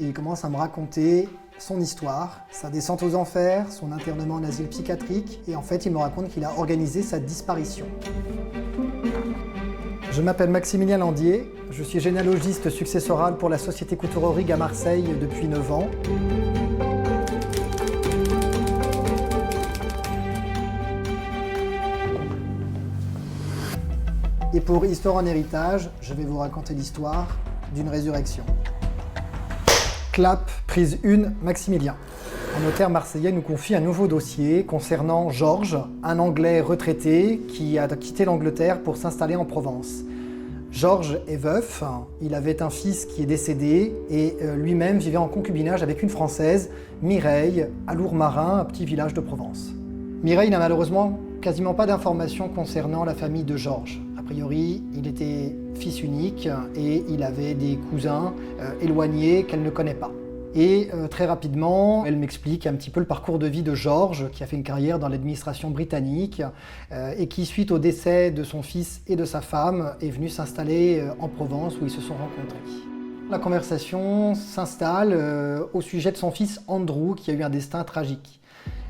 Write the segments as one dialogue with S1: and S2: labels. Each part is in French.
S1: Et il commence à me raconter son histoire, sa descente aux enfers, son internement en asile psychiatrique, et en fait il me raconte qu'il a organisé sa disparition. Je m'appelle Maximilien Landier, je suis généalogiste successoral pour la société Couturerie à Marseille depuis 9 ans. Et pour Histoire en héritage, je vais vous raconter l'histoire d'une résurrection. Clap, prise 1, Maximilien. Un notaire marseillais nous confie un nouveau dossier concernant Georges, un Anglais retraité qui a quitté l'Angleterre pour s'installer en Provence. Georges est veuf, il avait un fils qui est décédé et lui-même vivait en concubinage avec une Française, Mireille, à Lourmarin, un petit village de Provence. Mireille n'a malheureusement quasiment pas d'informations concernant la famille de Georges. A priori, il était fils unique et il avait des cousins éloignés qu'elle ne connaît pas. Et très rapidement, elle m'explique un petit peu le parcours de vie de Georges, qui a fait une carrière dans l'administration britannique et qui, suite au décès de son fils et de sa femme, est venu s'installer en Provence où ils se sont rencontrés. La conversation s'installe au sujet de son fils Andrew, qui a eu un destin tragique.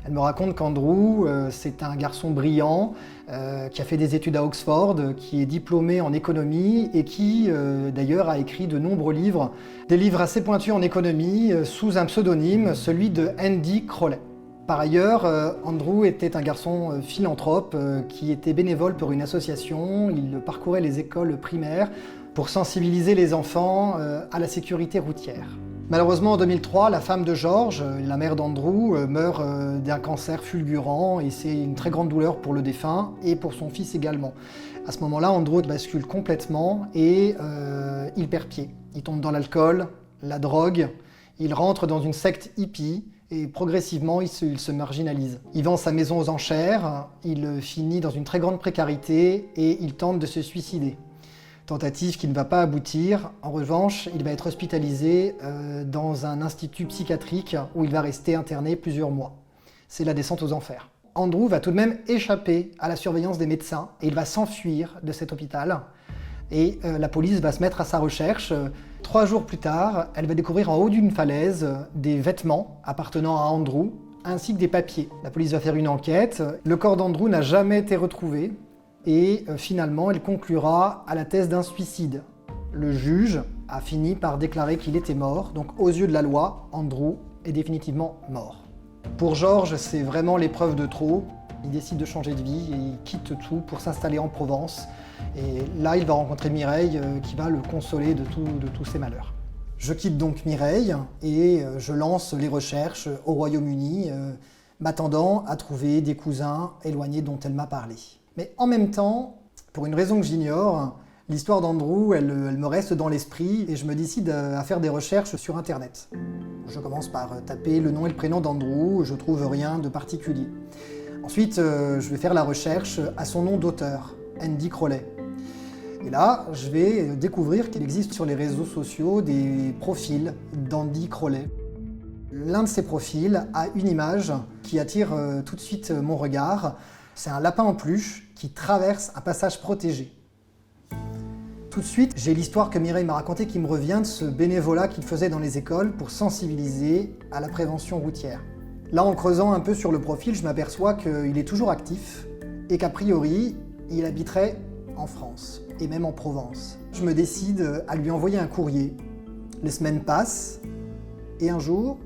S1: Elle me raconte qu'Andrew, c'est un garçon brillant, qui a fait des études à Oxford, qui est diplômé en économie et qui, d'ailleurs, a écrit de nombreux livres, des livres assez pointus en économie, sous un pseudonyme, celui de Andy Crowley. Par ailleurs, Andrew était un garçon philanthrope qui était bénévole pour une association. Il parcourait les écoles primaires pour sensibiliser les enfants à la sécurité routière. Malheureusement, en 2003, la femme de Georges, la mère d'Andrew, meurt d'un cancer fulgurant et c'est une très grande douleur pour le défunt et pour son fils également. À ce moment-là, Andrew bascule complètement et il perd pied. Il tombe dans l'alcool, la drogue, il rentre dans une secte hippie et progressivement, il se marginalise. Il vend sa maison aux enchères, il finit dans une très grande précarité et il tente de se suicider. Tentative qui ne va pas aboutir. En revanche, il va être hospitalisé dans un institut psychiatrique où il va rester interné plusieurs mois. C'est la descente aux enfers. Andrew va tout de même échapper à la surveillance des médecins et il va s'enfuir de cet hôpital. Et la police va se mettre à sa recherche. 3 jours plus tard, elle va découvrir en haut d'une falaise des vêtements appartenant à Andrew ainsi que des papiers. La police va faire une enquête. Le corps d'Andrew n'a jamais été retrouvé. Et finalement, elle conclura à la thèse d'un suicide. Le juge a fini par déclarer qu'il était mort, donc aux yeux de la loi, Andrew est définitivement mort. Pour Georges, c'est vraiment l'épreuve de trop. Il décide de changer de vie et il quitte tout pour s'installer en Provence. Et là, il va rencontrer Mireille qui va le consoler de tous ses malheurs. Je quitte donc Mireille et je lance les recherches au Royaume-Uni, m'attendant à trouver des cousins éloignés dont elle m'a parlé. Mais en même temps, pour une raison que j'ignore, l'histoire d'Andrew, elle me reste dans l'esprit et je me décide à faire des recherches sur Internet. Je commence par taper le nom et le prénom d'Andrew, je trouve rien de particulier. Ensuite, je vais faire la recherche à son nom d'auteur, Andy Crowley. Et là, je vais découvrir qu'il existe sur les réseaux sociaux des profils d'Andy Crowley. L'un de ces profils a une image qui attire tout de suite mon regard. C'est un lapin en peluche qui traverse un passage protégé. Tout de suite, j'ai l'histoire que Mireille m'a racontée qui me revient de ce bénévolat qu'il faisait dans les écoles pour sensibiliser à la prévention routière. Là, en creusant un peu sur le profil, je m'aperçois qu'il est toujours actif et qu'a priori, il habiterait en France et même en Provence. Je me décide à lui envoyer un courrier. Les semaines passent et un jour,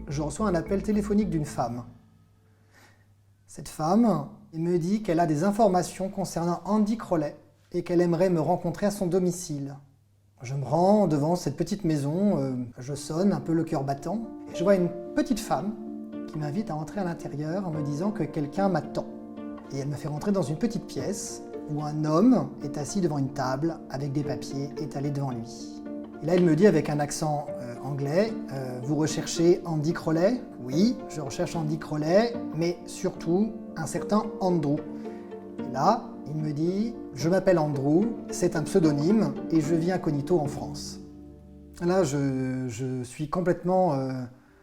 S1: je reçois un appel téléphonique d'une femme. Cette femme me dit qu'elle a des informations concernant Andy Crowley et qu'elle aimerait me rencontrer à son domicile. Je me rends devant cette petite maison, je sonne un peu le cœur battant et je vois une petite femme qui m'invite à entrer à l'intérieur en me disant que quelqu'un m'attend. Et elle me fait rentrer dans une petite pièce où un homme est assis devant une table avec des papiers étalés devant lui. Et là, elle me dit avec un accent anglais, vous recherchez Andy Crowley ? Oui, je recherche Andy Crowley, mais surtout un certain Andrew. Et là, il me dit, je m'appelle Andrew, c'est un pseudonyme et je vis incognito en France. Là, je suis complètement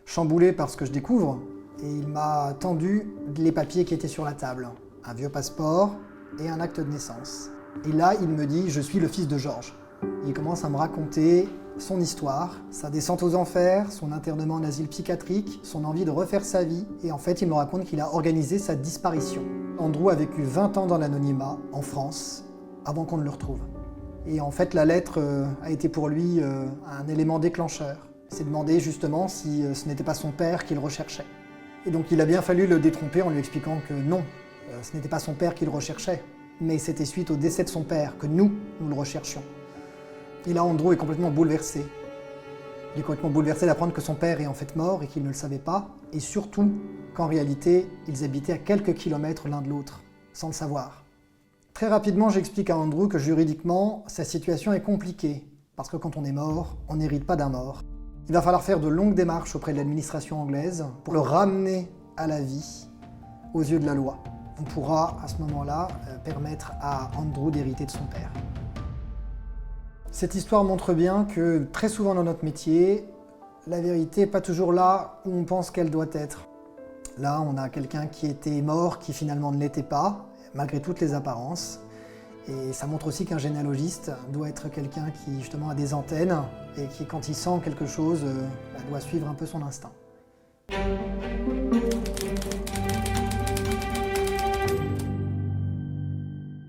S1: chamboulé par ce que je découvre et il m'a tendu les papiers qui étaient sur la table. Un vieux passeport et un acte de naissance. Et là, il me dit, je suis le fils de Georges. Il commence à me raconter son histoire, sa descente aux enfers, son internement en asile psychiatrique, son envie de refaire sa vie, et en fait il me raconte qu'il a organisé sa disparition. Andrew a vécu 20 ans dans l'anonymat, en France, avant qu'on ne le retrouve. Et en fait la lettre a été pour lui un élément déclencheur. Il s'est demandé justement si ce n'était pas son père qu'il recherchait. Et donc il a bien fallu le détromper en lui expliquant que non, ce n'était pas son père qu'il recherchait, mais c'était suite au décès de son père que nous le recherchions. Et là, Andrew est complètement bouleversé. Il est complètement bouleversé d'apprendre que son père est en fait mort et qu'il ne le savait pas, et surtout qu'en réalité, ils habitaient à quelques kilomètres l'un de l'autre, sans le savoir. Très rapidement, j'explique à Andrew que juridiquement, sa situation est compliquée, parce que quand on est mort, on n'hérite pas d'un mort. Il va falloir faire de longues démarches auprès de l'administration anglaise pour le ramener à la vie aux yeux de la loi. On pourra, à ce moment-là, permettre à Andrew d'hériter de son père. Cette histoire montre bien que très souvent dans notre métier, la vérité n'est pas toujours là où on pense qu'elle doit être. Là, on a quelqu'un qui était mort, qui finalement ne l'était pas, malgré toutes les apparences. Et ça montre aussi qu'un généalogiste doit être quelqu'un qui justement a des antennes et qui, quand il sent quelque chose, doit suivre un peu son instinct.